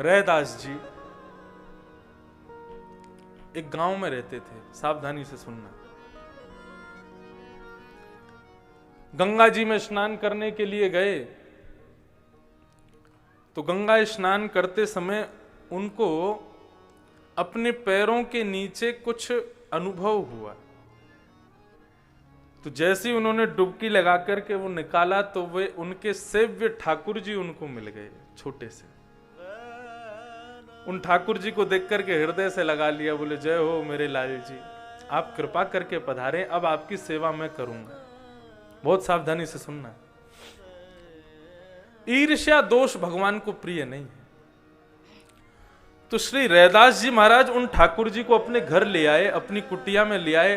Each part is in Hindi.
रैदास जी एक गांव में रहते थे। सावधानी से सुनना। गंगा जी में स्नान करने के लिए गए तो गंगा स्नान करते समय उनको अपने पैरों के नीचे कुछ अनुभव हुआ। तो जैसे ही उन्होंने डुबकी लगा करके वो निकाला तो वे उनके सेव्य ठाकुर जी उनको मिल गए छोटे से। उन ठाकुर जी को देख करके हृदय से लगा लिया, बोले जय हो मेरे लाल जी, आप कृपा करके पधारे, अब आपकी सेवा मैं करूंगा। बहुत सावधानी से सुनना। ईर्ष्या दोष भगवान को प्रिय नहीं है। तो श्री रैदास जी महाराज उन ठाकुर जी को अपने घर ले आए, अपनी कुटिया में ले आए।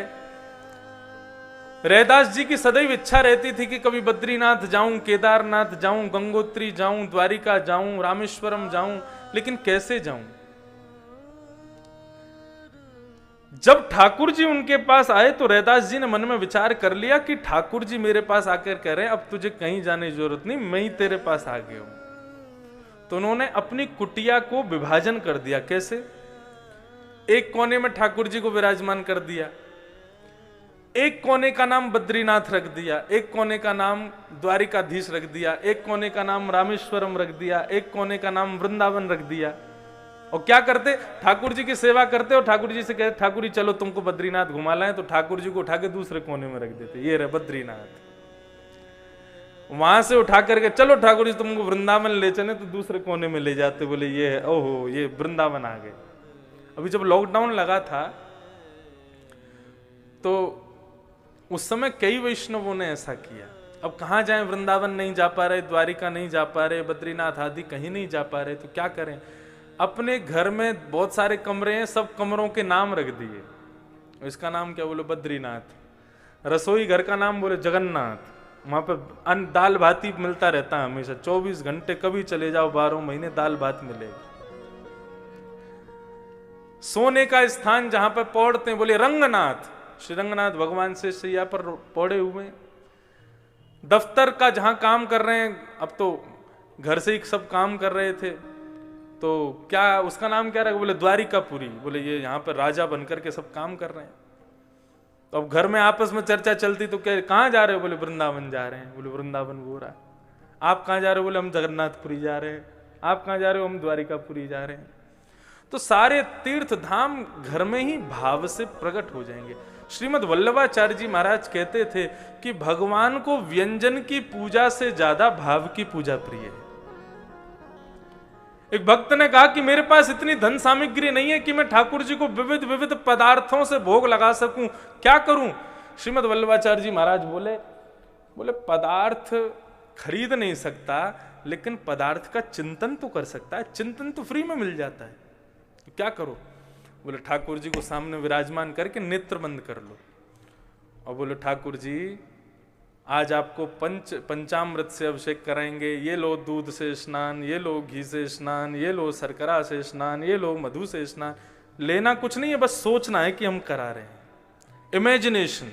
रैदास जी की सदैव इच्छा रहती थी कि कभी बद्रीनाथ जाऊं, केदारनाथ जाऊं, गंगोत्री जाऊं, द्वारिका जाऊं, रामेश्वरम जाऊं, लेकिन कैसे जाऊं। जब ठाकुर जी उनके पास आए तो रैदास जी ने मन में विचार कर लिया कि ठाकुर जी मेरे पास आकर कह रहे हैं अब तुझे कहीं जाने की जरूरत नहीं, मैं ही तेरे पास आ गया हूं। तो उन्होंने अपनी कुटिया को विभाजन कर दिया। कैसे? एक कोने में ठाकुर जी को विराजमान कर दिया, एक कोने का नाम बद्रीनाथ रख दिया, एक कोने का नाम द्वारिकाधीश रख दिया, एक कोने का नाम रामेश्वरम रख दिया, एक कोने का नाम वृंदावन रख दिया। और क्या करते? ठाकुर जी की सेवा करते और ठाकुर जी से कहते ठाकुर जी चलो तुमको बद्रीनाथ घुमा लाएं, तो ठाकुर जी को उठा के दूसरे कोने में रख देते, ये रहे बद्रीनाथ। वहां से उठा करके चलो ठाकुर जी तुमको वृंदावन ले चले, तो दूसरे कोने में ले जाते, बोले ये है, ओहो ये वृंदावन आ गए। अभी जब लॉकडाउन लगा था तो उस समय कई वैष्णवों ने ऐसा किया। अब कहां जाएं, वृंदावन नहीं जा पा रहे, द्वारिका नहीं जा पा रहे, बद्रीनाथ आदि कहीं नहीं जा पा रहे, तो क्या करें? अपने घर में बहुत सारे कमरे हैं, सब कमरों के नाम रख दिए। इसका नाम क्या? बोले बद्रीनाथ। रसोई घर का नाम बोले जगन्नाथ। वहां पे दाल भात ही मिलता रहता है हमेशा, 24 घंटे, कभी चले जाओ 12 महीने दाल भात मिलेगा। सोने का स्थान जहां पर पौड़ते हैं बोले रंगनाथ, श्री रंगनाथ भगवान से सैया पर पौड़े हुए। दफ्तर का जहां काम कर रहे हैं, अब तो घर से ही सब काम कर रहे थे, तो क्या उसका नाम क्या रखा? बोले द्वारिकापुरी। बोले ये यहाँ पर राजा बनकर के सब काम कर रहे हैं। तो अब घर में आपस में चर्चा चलती तो क्या, कहाँ जा रहे हो? बोले वृंदावन जा रहे हैं। बोले वृंदावन वो रहा। आप कहाँ जा रहे हो? बोले हम जगन्नाथपुरी जा रहे हैं। आप कहाँ जा रहे हो? हम द्वारिकापुरी जा रहे हैं। तो सारे तीर्थ धाम घर में ही भाव से प्रकट हो जाएंगे। श्रीमद् वल्लभाचार्य जी महाराज कहते थे कि भगवान को व्यंजन की पूजा से ज्यादा भाव की पूजा प्रिय है। एक भक्त ने कहा कि मेरे पास इतनी धन सामग्री नहीं है कि मैं ठाकुर जी को विविध विविध पदार्थों से भोग लगा सकूं, क्या करूं? श्रीमद् वल्लभाचार्य जी महाराज बोले पदार्थ खरीद नहीं सकता, लेकिन पदार्थ का चिंतन तो कर सकता है। चिंतन तो फ्री में मिल जाता है, तो क्या करो? बोले ठाकुर जी को सामने विराजमान करके नेत्र बंद कर लो और बोले ठाकुर जी आज आपको पंचामृत से अभिषेक कराएंगे, ये लो दूध से स्नान, ये लो घी से स्नान, ये लो शर्करा से स्नान, ये लो मधु से स्नान। लेना कुछ नहीं है, बस सोचना है कि हम करा रहे हैं। इमेजिनेशन।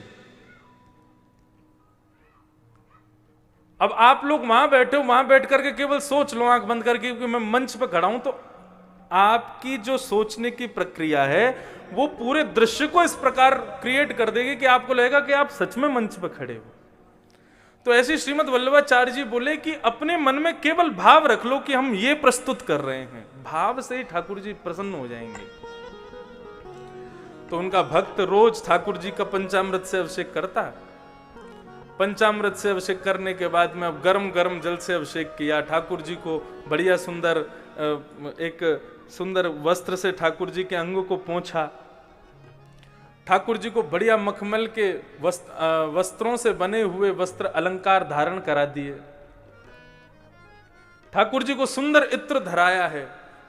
अब आप लोग वहां बैठे हो, वहां बैठ करके केवल सोच लो आंख बंद करके कि मैं मंच पर खड़ा हूं, तो आपकी जो सोचने की प्रक्रिया है वो पूरे दृश्य को इस प्रकार क्रिएट कर देगी कि आपको लगेगा कि आप सच में मंच पर खड़े हो। तो ऐसे श्रीमद् वल्लभाचार्य जी बोले कि अपने मन में केवल भाव रख लो कि हम ये प्रस्तुत कर रहे हैं, भाव से ही ठाकुर जी प्रसन्न हो जाएंगे। तो उनका भक्त रोज ठाकुर जी का पंचामृत से अभिषेक करता। पंचामृत से अभिषेक करने के बाद में अब गरम गरम जल से अभिषेक किया। ठाकुर जी को बढ़िया सुंदर एक सुंदर वस्त्र से ठाकुर जी के अंगों को पोंछा। ठाकुर जी को बढ़िया मखमल के वस्त्रों से बने हुए वस्त्र अलंकार धारण करा दिए। ठाकुर जी को सुंदर इत्र धराया है।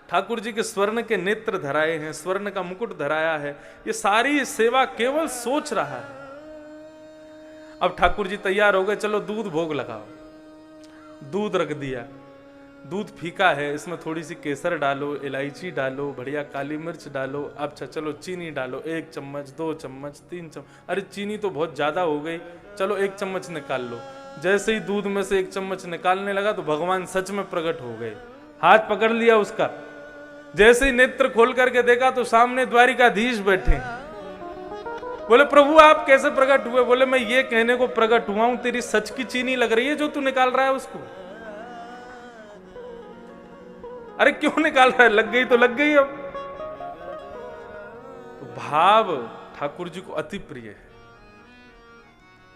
ठाकुर जी के स्वर्ण के नेत्र धराए हैं, स्वर्ण का मुकुट धराया है। ये सारी सेवा केवल सोच रहा है। अब ठाकुर जी तैयार हो गए, चलो दूध भोग लगाओ। दूध रख दिया। दूध फीका है, इसमें थोड़ी सी केसर डालो, इलायची डालो, बढ़िया काली मिर्च डालो। अच्छा चलो चीनी डालो, 1 चम्मच, 2 चम्मच, 3 चम्मच। अरे चीनी तो बहुत ज्यादा हो गई, चलो 1 चम्मच निकाल लो। जैसे ही दूध में से 1 चम्मच निकालने लगा तो भगवान सच में प्रकट हो गए। हाथ पकड़ लिया उसका, जैसे ही नेत्र खोल करके देखा तो सामने द्वारिकाधीश बैठे। बोले प्रभु आप कैसे प्रकट हुए? बोले मैं ये कहने को प्रकट हुआ हूं, तेरी सच की चीनी लग रही है जो तू निकाल रहा है उसको। अरे क्यों निकाल रहा है? लग गई तो लग गई। अब तो भाव ठाकुर जी को अति प्रिय है।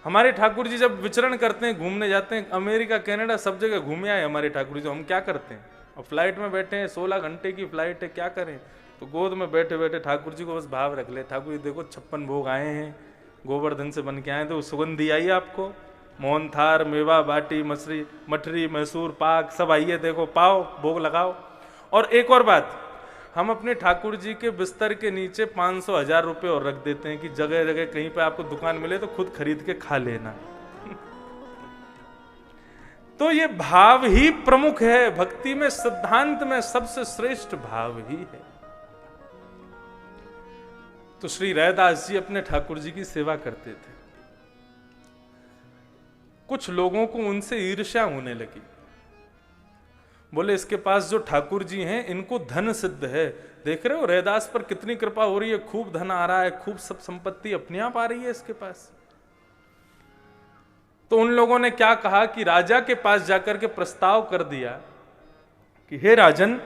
हमारे ठाकुर जी जब विचरण करते हैं, घूमने जाते हैं, अमेरिका कनाडा सब जगह घूमे आए हमारे ठाकुर जी। हम क्या करते हैं? और फ्लाइट में बैठे हैं, 16 घंटे की फ्लाइट है, क्या करें? तो गोद में बैठे बैठे ठाकुर जी को बस भाव रख ले, ठाकुर जी देखो 56 भोग आए हैं, गोवर्धन से बन के आए, तो सुगंधी आई आपको, मोहन थार मेवा बाटी मछली मठरी मैसूर पाक सब आइए, देखो पाओ भोग लगाओ। और एक और बात, हम अपने ठाकुर जी के बिस्तर के नीचे 500-1000 रुपए और रख देते हैं कि जगह जगह कहीं पे आपको दुकान मिले तो खुद खरीद के खा लेना। तो ये भाव ही प्रमुख है भक्ति में, सिद्धांत में सबसे श्रेष्ठ भाव ही है। तो श्री रैदास जी अपने ठाकुर जी की सेवा करते थे। कुछ लोगों को उनसे ईर्ष्या होने लगी। बोले इसके पास जो ठाकुर जी हैं इनको धन सिद्ध है, देख रहे हो रैदास पर कितनी कृपा हो रही है, खूब धन आ रहा है, खूब सब संपत्ति अपने आप आ रही है इसके पास। तो उन लोगों ने क्या कहा कि राजा के पास जाकर के प्रस्ताव कर दिया कि हे राजन,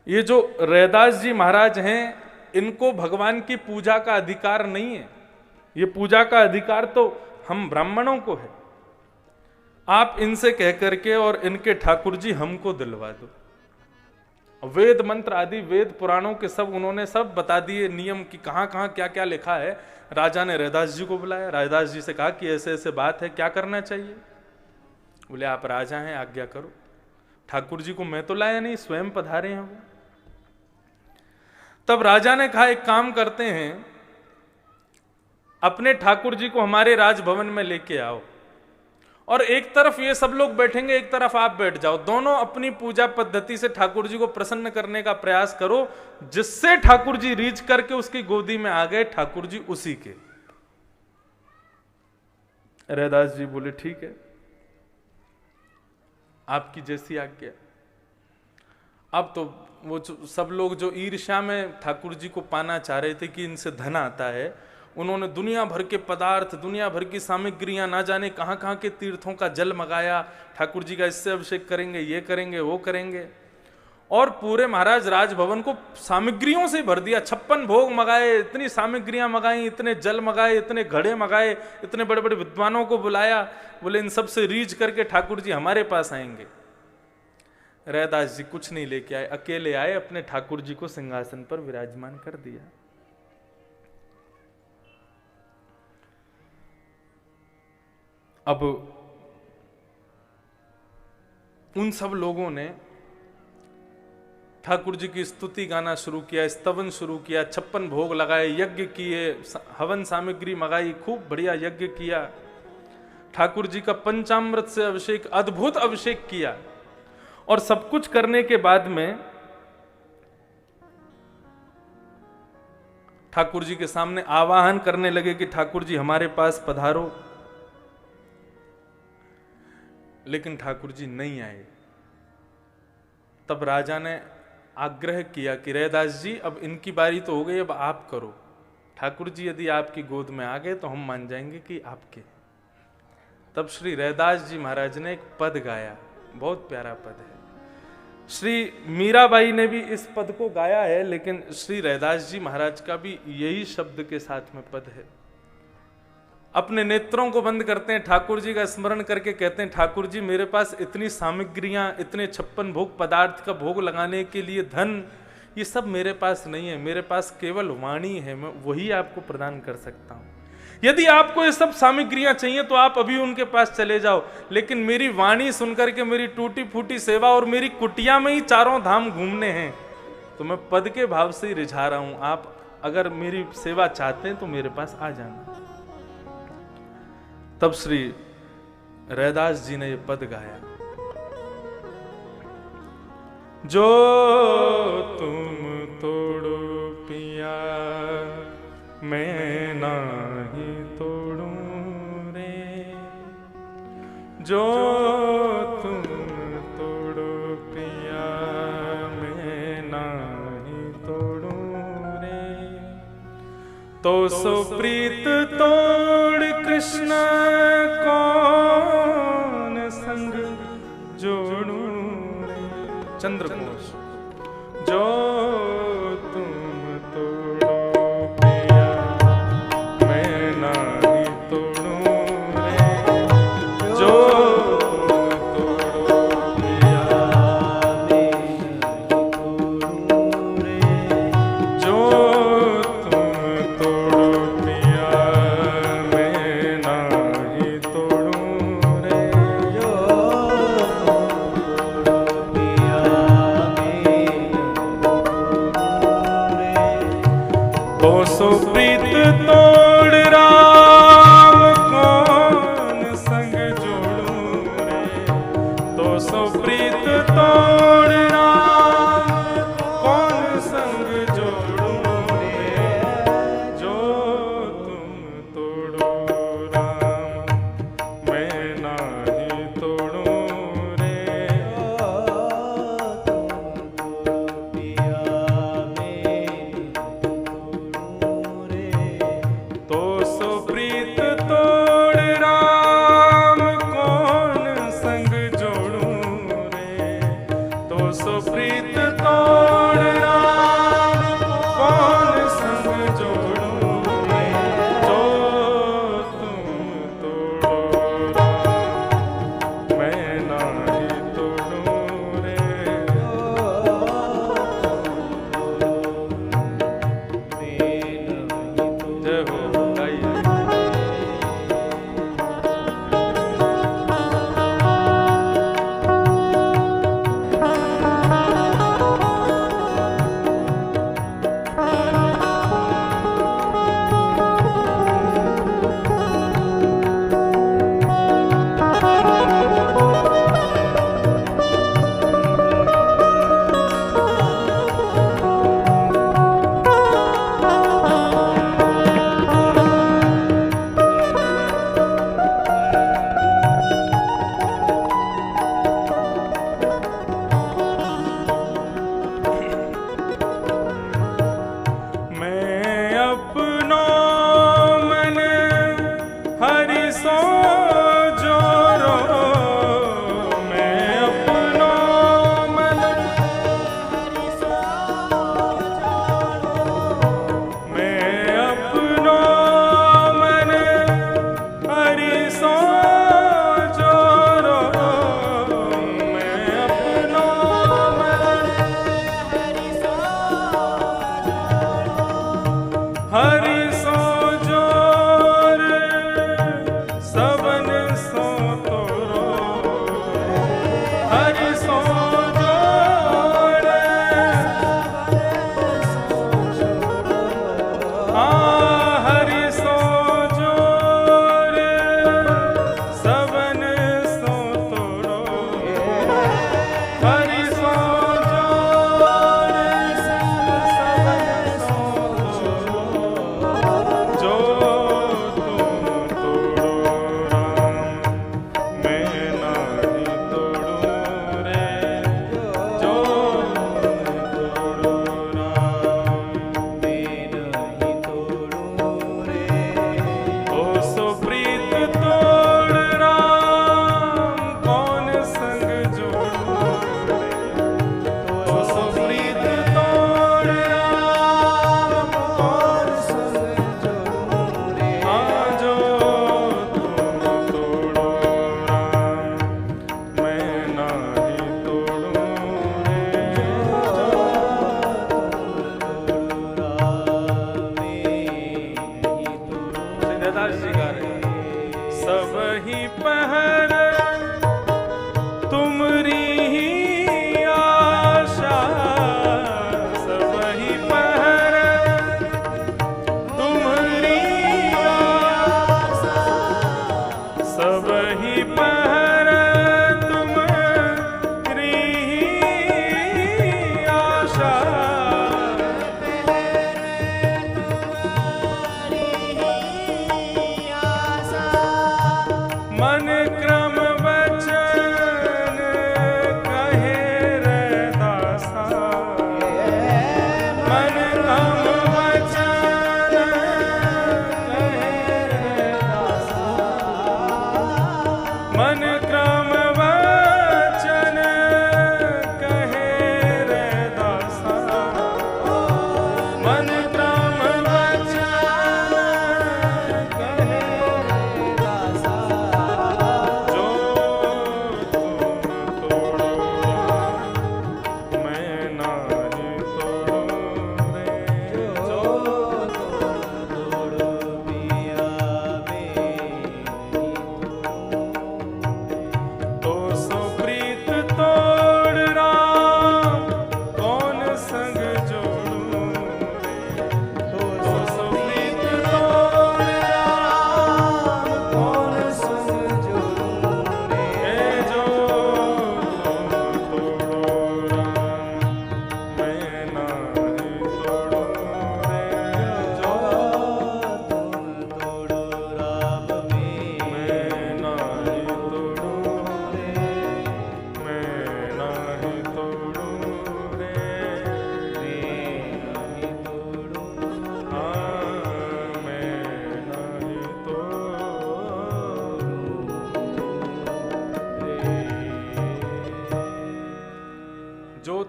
ये जो रैदास जी महाराज हैं इनको भगवान की पूजा का अधिकार नहीं है, ये पूजा का अधिकार तो हम ब्राह्मणों को है। आप इनसे कह करके और इनके ठाकुर जी हमको दिलवा दो। वेद मंत्र आदि वेद पुराणों के सब उन्होंने सब बता दिए नियम कि कहां कहां क्या क्या लिखा है। राजा ने रैदास जी को बुलाया, रैदास जी से कहा कि ऐसे ऐसे बात है, क्या करना चाहिए? बोले आप राजा हैं, आज्ञा करो। ठाकुर जी को मैं तो लाया नहीं, स्वयं पधारे हैं वो। तब राजा ने कहा एक काम करते हैं, अपने ठाकुर जी को हमारे राजभवन में लेके आओ और एक तरफ ये सब लोग बैठेंगे, एक तरफ आप बैठ जाओ, दोनों अपनी पूजा पद्धति से ठाकुर जी को प्रसन्न करने का प्रयास करो, जिससे ठाकुर जी रीझ करके उसकी गोदी में आ गए, ठाकुर जी उसी के। रैदास जी बोले ठीक है, आपकी जैसी आज्ञा। अब तो वो सब लोग जो ईर्ष्या में ठाकुर जी को पाना चाह रहे थे कि इनसे धन आता है, उन्होंने दुनिया भर के पदार्थ, दुनिया भर की सामग्रियां, ना जाने कहां कहां के तीर्थों का जल मंगाया, ठाकुर जी का इससे अभिषेक करेंगे, ये करेंगे, वो करेंगे, और पूरे महाराज राजभवन को सामग्रियों से भर दिया। 56 भोग मंगाए, इतनी सामग्रियां मंगाई, इतने जल मंगाए, इतने घड़े मंगाए, इतने बड़े बड़े विद्वानों को बुलाया। बोले इन सब से रीझ करके ठाकुर जी हमारे पास आएंगे। रैदास जी कुछ नहीं लेके आए, अकेले आए, अपने ठाकुर जी को सिंहासन पर विराजमान कर दिया। अब उन सब लोगों ने ठाकुर जी की स्तुति गाना शुरू किया, स्तवन शुरू किया, 56 भोग लगाए, यज्ञ किए, हवन सामग्री मंगाई, खूब बढ़िया यज्ञ किया, ठाकुर जी का पंचामृत से अभिषेक, अद्भुत अभिषेक किया। और सब कुछ करने के बाद में ठाकुर जी के सामने आवाहन करने लगे कि ठाकुर जी हमारे पास पधारो, लेकिन ठाकुर जी नहीं आए। तब राजा ने आग्रह किया कि रैदास जी अब इनकी बारी तो हो गई, अब आप करो। ठाकुर जी यदि आपकी गोद में आ गए तो हम मान जाएंगे कि आपके। तब श्री रैदास जी महाराज ने एक पद गाया, बहुत प्यारा पद है। श्री मीराबाई ने भी इस पद को गाया है, लेकिन श्री रैदास जी महाराज का भी यही शब्द के साथ में पद है। अपने नेत्रों को बंद करते हैं, ठाकुर जी का स्मरण करके कहते हैं, ठाकुर जी मेरे पास इतनी सामग्रियां, इतने 56 भोग पदार्थ का भोग लगाने के लिए धन, ये सब मेरे पास नहीं है, मेरे पास केवल वाणी है, मैं वही आपको प्रदान कर सकता हूं। यदि आपको ये सब सामग्रियां चाहिए तो आप अभी उनके पास चले जाओ, लेकिन मेरी वाणी सुनकर के मेरी टूटी फूटी सेवा और मेरी कुटिया में ही चारों धाम घूमने हैं, तो मैं पद के भाव से ही रिझा रहा हूं। आप अगर मेरी सेवा चाहते हैं तो मेरे पास आ जाना। तब श्री रैदास जी ने ये पद गाया, जो तुम तोड़ो पिया मैं नाही तोड़ूं रे, जो तुम तोड़ो पिया मैं नाही तो सो प्रीत तोड़ कृष्ण कौन संग जोड़ू रे। चंद्रकोश। जो तुम तोड़ो पिया मैं नहीं तोड़ू रे। जो तुम तोड़ो पिया मैं नहीं तोड़ू रे। जो तुम तोड़ो पिया मैं नहीं तोड़ू रे। जो तो सो प्रीत तोड़ राम कौन संग जोड़ू रे। तो सो प्रीत तोड़ राम कौन संग जोड़ू रे। जो तुम तोड़ो राम मैं नहीं तोड़ू रे। तो सो प्रीत तोड़ राम कौन संग जोड़ू रे। तो सो प्रीत तोड़ राम कौन संग जोड़ू रे। जो तुम तोड़ो राम मैं नहीं तोड़ू रे। जय हो।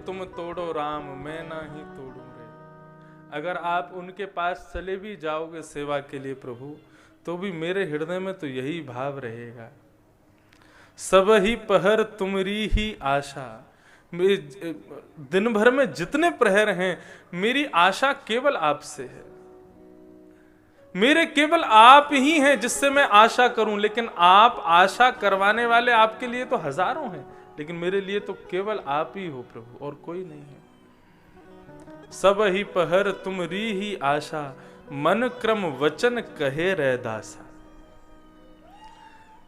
तुम तोड़ो राम, मैं ना ही तोड़ूं रे। अगर आप उनके पास चले भी जाओगे सेवा के लिए प्रभु, तो भी मेरे हृदय में तो यही भाव रहेगा, सब ही पहर तुमरी ही आशा। दिन भर में जितने प्रहर हैं, मेरी आशा केवल आपसे है, मेरे केवल आप ही हैं जिससे मैं आशा करूं। लेकिन आप आशा करवाने वाले आपके लिए तो हजारों हैं, लेकिन मेरे लिए तो केवल आप ही हो प्रभु, और कोई नहीं है। सब ही पहर तुमरी ही आशा, मन क्रम वचन कहे रैदासा।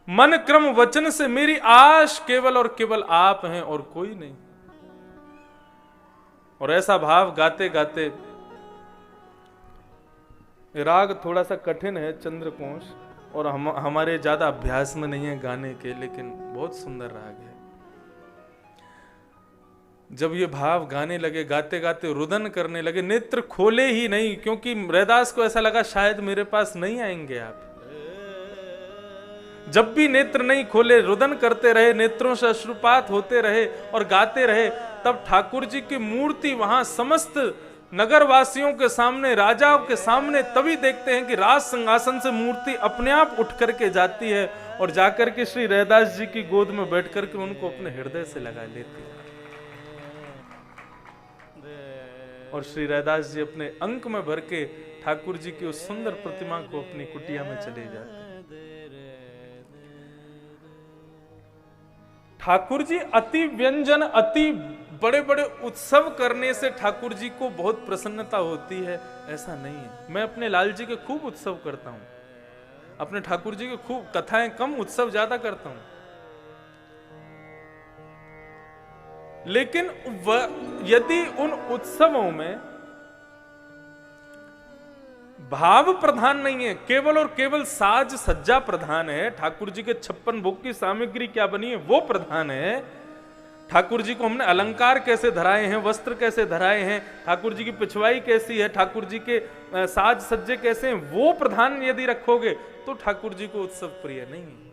मन क्रम वचन से मेरी आश केवल और केवल आप हैं और कोई नहीं। और ऐसा भाव गाते गाते, राग थोड़ा सा कठिन है चंद्रकोश, और हमारे ज्यादा अभ्यास में नहीं है गाने के, लेकिन बहुत सुंदर राग है। जब ये भाव गाने लगे, गाते गाते रुदन करने लगे, नेत्र खोले ही नहीं, क्योंकि रैदास को ऐसा लगा शायद मेरे पास नहीं आएंगे आप। जब भी नेत्र नहीं खोले, रुदन करते रहे, नेत्रों से अश्रुपात होते रहे और गाते रहे, तब ठाकुर जी की मूर्ति वहां समस्त नगरवासियों के सामने, राजाओं के सामने, तभी देखते हैं कि राज सिंहासन से मूर्ति अपने आप उठ करके जाती है और जाकर के श्री रैदास जी की गोद में बैठ करके उनको अपने हृदय से लगा लेती है। और श्री रैदास जी अपने अंक में भर के ठाकुर जी की उस सुंदर प्रतिमा को अपनी कुटिया में चले जाते हैं। ठाकुर जी अति व्यंजन, अति बड़े बड़े उत्सव करने से ठाकुर जी को बहुत प्रसन्नता होती है, ऐसा नहीं है। मैं अपने लाल जी के खूब उत्सव करता हूं, अपने ठाकुर जी के खूब कथाएं कम, उत्सव ज्यादा करता हूं। लेकिन यदि उन उत्सवों में भाव प्रधान नहीं है, केवल और केवल साज सज्जा प्रधान है, ठाकुर जी के 56 भोग की सामग्री क्या बनी है वो प्रधान है, ठाकुर जी को हमने अलंकार कैसे धराए हैं, वस्त्र कैसे धराए हैं, ठाकुर जी की पिछवाई कैसी है, ठाकुर जी के साज सज्जे कैसे हैं, वो प्रधान यदि रखोगे तो ठाकुर जी को उत्सव प्रिय नहीं है।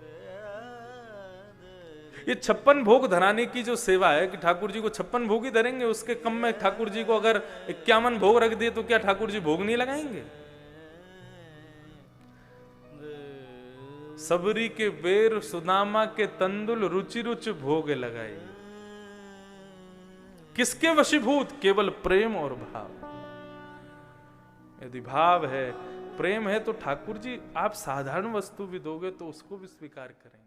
ये 56 भोग धराने की जो सेवा है कि ठाकुर जी को 56 भोग ही धरेंगे, उसके कम में ठाकुर जी को अगर 51 भोग रख दिए तो क्या ठाकुर जी भोग नहीं लगाएंगे? सबरी के बेर सुदामा के तंदुल रुचि रुच भोग लगाए। किसके वशीभूत? केवल प्रेम और भाव। यदि भाव है, प्रेम है, तो ठाकुर जी आप साधारण वस्तु भी दोगे तो उसको भी स्वीकार करें।